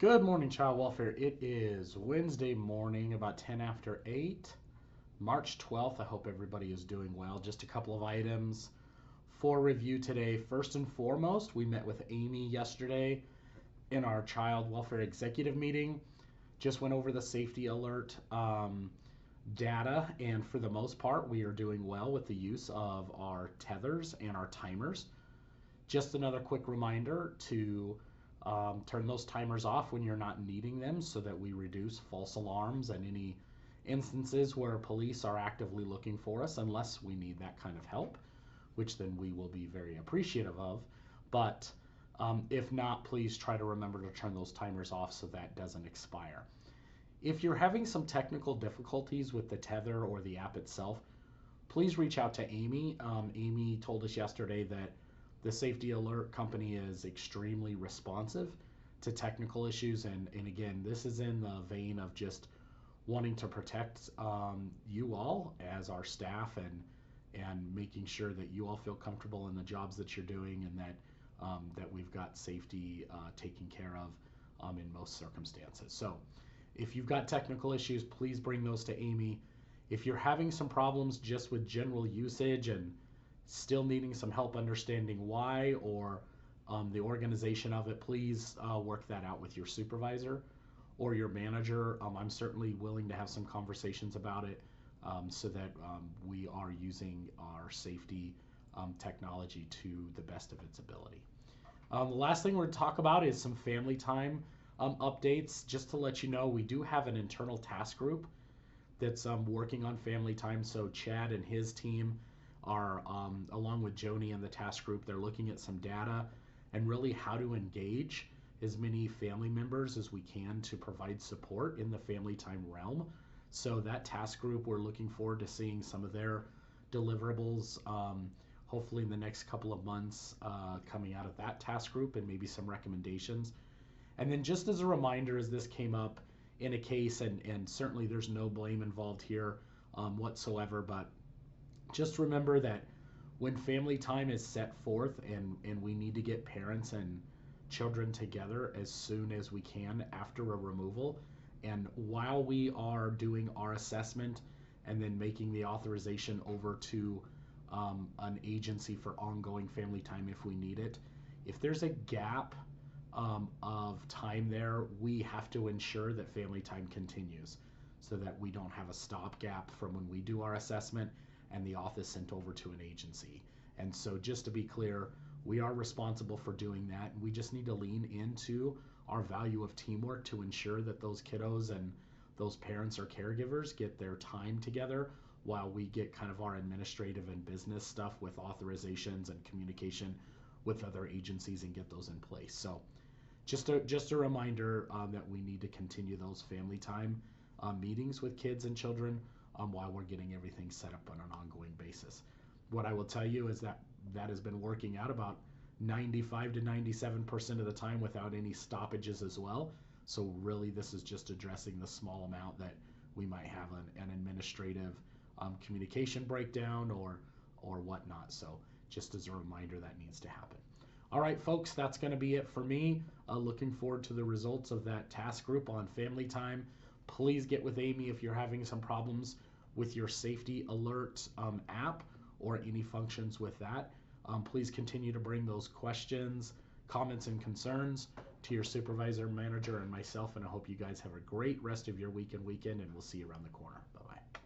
Good morning, child welfare. It is Wednesday morning, about 10 after 8, March 12th. I hope everybody is doing well. Just a couple of items for review today. First and foremost, we met with Amy yesterday in our child welfare executive meeting. Just went over the safety alert data, and for the most part, we are doing well with the use of our tethers and our timers. Just another quick reminder to turn those timers off when you're not needing them so that we reduce false alarms and any instances where police are actively looking for us unless we need that kind of help, which then we will be very appreciative of. But if not, please try to remember to turn those timers off so that doesn't expire. If you're having some technical difficulties with the tether or the app itself, please reach out to Amy. Amy told us yesterday that the safety alert company is extremely responsive to technical issues. And again, this is in the vein of just wanting to protect you all as our staff and making sure that you all feel comfortable in the jobs that you're doing and that we've got safety taken care of in most circumstances. So if you've got technical issues, please bring those to Amy. If you're having some problems just with general usage and still needing some help understanding why or the organization of it, please work that out with your supervisor or your manager. I'm certainly willing to have some conversations about it so that we are using our safety technology to the best of its ability. The last thing we're going to talk about is some family time updates. Just to let you know, we do have an internal task group that's working on family time. So Chad and his team are, along with Joni and the task group, they're looking at some data and really how to engage as many family members as we can to provide support in the family time realm. So that task group, we're looking forward to seeing some of their deliverables hopefully in the next couple of months coming out of that task group and maybe some recommendations. And then just as a reminder, as this came up in a case, and certainly there's no blame involved here whatsoever, but just remember that when family time is set forth and we need to get parents and children together as soon as we can after a removal, and while we are doing our assessment and then making the authorization over to an agency for ongoing family time if we need it, if there's a gap of time there, we have to ensure that family time continues so that we don't have a stopgap from when we do our assessment and the office sent over to an agency. And so, just to be clear, we are responsible for doing that. We just need to lean into our value of teamwork to ensure that those kiddos and those parents or caregivers get their time together while we get kind of our administrative and business stuff with authorizations and communication with other agencies and get those in place. So just a reminder that we need to continue those family time meetings with kids and children while we're getting everything set up on an ongoing basis. What I will tell you is that that has been working out about 95 to 97% of the time without any stoppages as well. So really, this is just addressing the small amount that we might have an administrative communication breakdown or whatnot. So just as a reminder, that needs to happen. All right, folks, that's going to be it for me. Looking forward to the results of that task group on family time. Please get with Amy if you're having some problems with your safety alert app or any functions with that. Please continue to bring those questions, comments, and concerns to your supervisor, manager, and myself. And I hope you guys have a great rest of your week and weekend, and we'll see you around the corner. Bye bye.